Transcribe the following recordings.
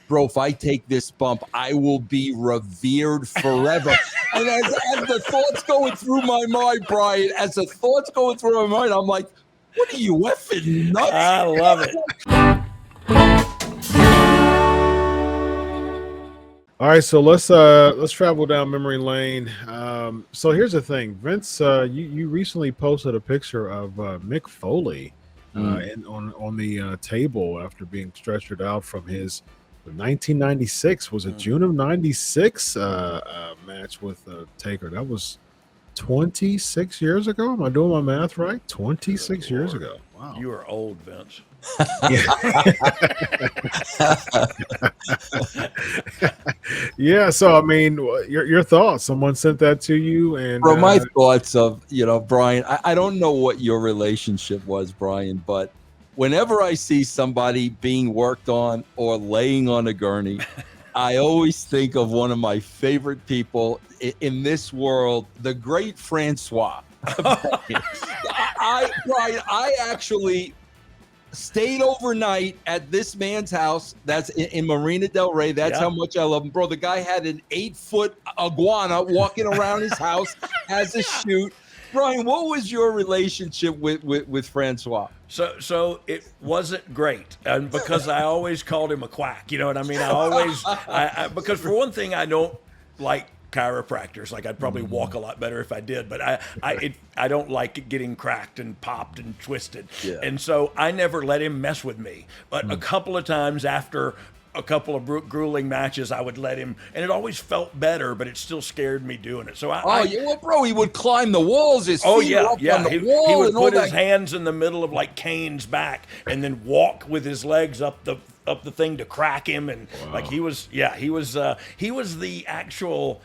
bro, if I take this bump, I will be revered forever. And as the thoughts going through my mind, Brian, as the thoughts going through my mind, I'm like, what are you effing nuts? I love it. All right, so let's travel down memory lane. So here's the thing, Vince. You recently posted a picture of Mick Foley on the table after being stretchered out from his 1996. Was it June of '96 match with Taker? That was 26 years ago. Am I doing my math right? 26 years ago. Wow, you are old, Vince. Yeah, so I mean, your thoughts. Someone sent that to you, and bro, my thoughts of, Brian, I don't know what your relationship was, Brian, but whenever I see somebody being worked on or laying on a gurney, I always think of one of my favorite people in this world, the great François. Brian, I actually stayed overnight at this man's house. That's in Marina Del Rey. That's how much I love him, bro. The guy had an 8-foot iguana walking around his house as a shoot. Brian, what was your relationship with François? So it wasn't great, and because I always called him a quack. You know what I mean? I because for one thing, I don't like chiropractors. Like, I'd probably walk a lot better if I did, but I don't like it getting cracked and popped and twisted. Yeah. And so I never let him mess with me. But a couple of times after a couple of grueling matches, I would let him, and it always felt better, but it still scared me doing it. So bro, he would climb the walls. His feet were up on the wall. He would put his hands in the middle of like Kane's back, and then walk with his legs up the thing to crack him, and like he was the actual.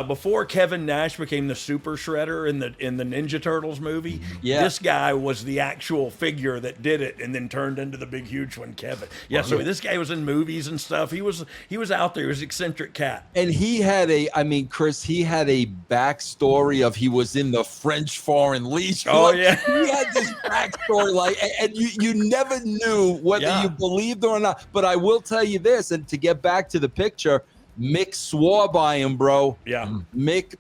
Before Kevin Nash became the Super Shredder in the Ninja Turtles movie, this guy was the actual figure that did it, and then turned into the big huge one, Kevin. Yeah, so this guy was in movies and stuff. He was out there. He was an eccentric cat. And he had Chris, he had a backstory of he was in the French Foreign Legion. Oh yeah, he had this backstory, and you never knew whether you believed or not. But I will tell you this, and to get back to the picture. Mick swore by him, bro. Yeah. Mick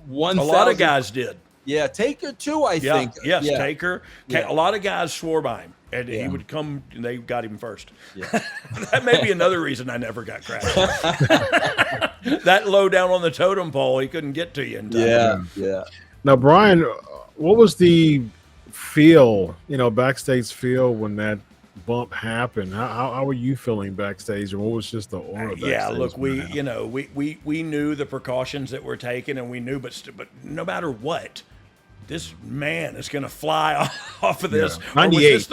1,000. A lot of guys did. Yeah, Taker too, I think. Yes, yeah. Taker. A lot of guys swore by him. And he would come, and they got him first. Yeah. That may be another reason I never got crashed. That low down on the totem pole, he couldn't get to you in time. Yeah. Now, Brian, what was the feel, backstage feel when that bump happened? How were you feeling backstage, or what was just the aura backstage? Yeah, look, we knew the precautions that were taken, and we knew, but no matter what, this man is going to fly off of this. Yeah. 98. Was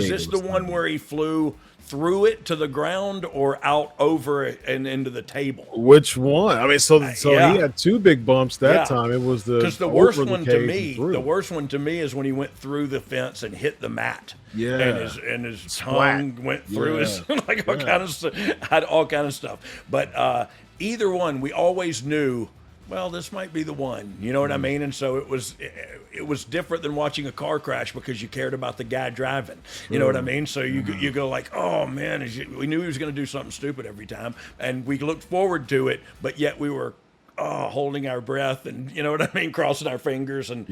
this the one where he flew through it to the ground or out over it and into the table? Which one? I mean, so he had two big bumps that time. It was because the worst one to me. The worst one to me is when he went through the fence and hit the mat. Yeah, and his tongue went through his like all kind of stuff. Had all kind of stuff. But either one, we always knew. Well, this might be the one, you know what I mean? And so it was different than watching a car crash because you cared about the guy driving, you know what I mean? So you go like, oh man, we knew he was going to do something stupid every time, and we looked forward to it, but yet we were holding our breath and, you know what I mean, crossing our fingers and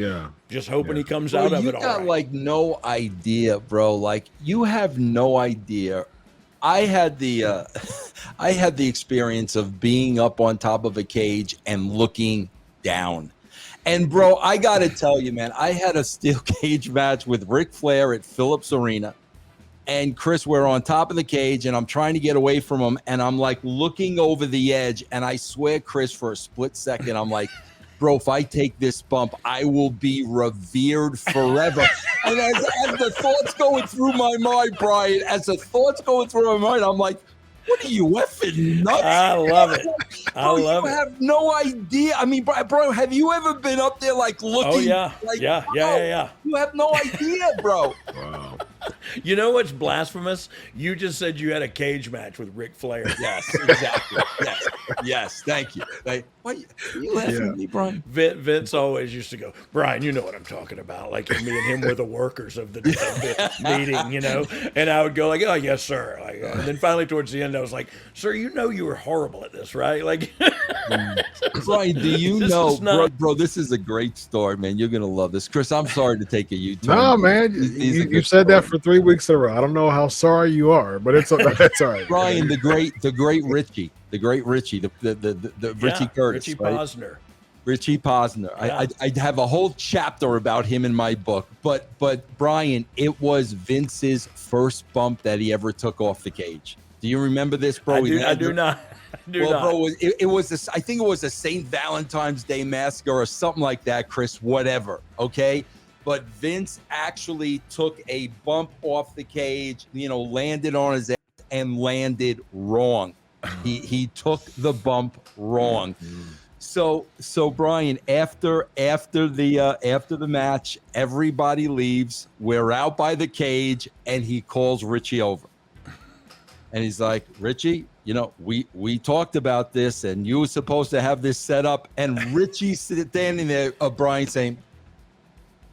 just hoping he comes out of it all right. You got like no idea, bro. Like, you have no idea. I had the experience of being up on top of a cage and looking down. And bro, I got to tell you, man, I had a steel cage match with Ric Flair at Phillips Arena. And Chris, we're on top of the cage and I'm trying to get away from him. And I'm like looking over the edge. And I swear, Chris, for a split second, I'm like, bro, if I take this bump, I will be revered forever. And as the thoughts going through my mind, Brian, I'm like, what are you effing nuts? I love it. You have no idea. I mean, bro, have you ever been up there like looking? Oh, yeah. Like, yeah. You have no idea, bro. Wow. You know what's blasphemous? You just said you had a cage match with Ric Flair. Yes, exactly. Yes. Thank you. Why are you laughing at me, Brian? Vince always used to go, Brian, you know what I'm talking about. Like me and him were the workers of the meeting, you know? And I would go like, oh, yes, sir. Like, and then finally towards the end, I was like, sir, you know you were horrible at this, right? Like, Brian, do you know, bro, this is a great story, man. You're going to love this. Chris, I'm sorry to take a U-turn. No, man, you said that for 3 weeks in a row. I don't know how sorry you are, but it's all right. Brian, the great Richie, the Richie Curtis, Richie Posner. Richie Posner. Yeah. I have a whole chapter about him in my book, but Brian, it was Vince's first bump that he ever took off the cage. Do you remember this, bro? I do not. Bro, it was I think it was a St. Valentine's Day massacre or something like that, Chris, whatever, okay? But Vince actually took a bump off the cage, landed on his ass and landed wrong. He took the bump wrong. So Brian, after the match, everybody leaves. We're out by the cage, and he calls Richie over. And he's like, Richie, we talked about this, and you were supposed to have this set up. And Richie standing there, Brian saying,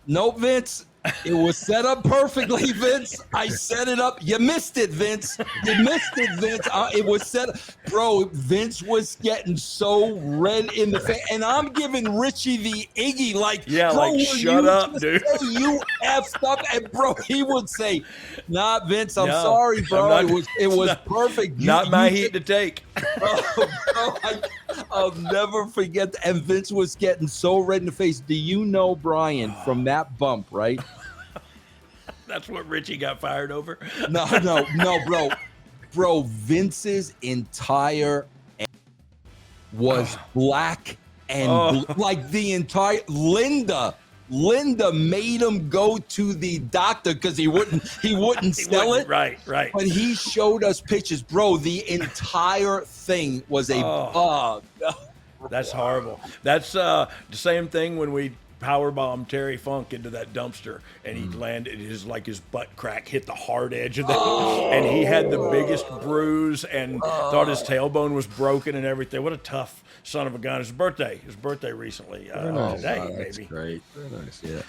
no, Vince, it was set up perfectly, Vince. I set it up. You missed it, Vince. You missed it, Vince. It was set up. Bro, Vince was getting so red in the face. And I'm giving Richie the Iggy, like, bro, shut up, dude. You effed up. And, bro, he would say, nah, Vince, I'm sorry, bro. It was perfect. Not my heat to take. Bro, I'll never forget. And Vince was getting so red in the face. Do you know, Brian, from that bump, right? That's what Richie got fired over? No, bro. Bro, Vince's entire was black and like the entire Linda made him go to the doctor because he wouldn't sell it. Right. But he showed us pictures, bro. The entire thing was a bug. That's horrible. That's the same thing when we powerbombed Terry Funk into that dumpster, and he landed his butt crack hit the hard edge of that, and he had the biggest bruise and thought his tailbone was broken and everything. What a tough son of a gun. His birthday recently. Today, that's maybe. Great. Very nice. Yeah.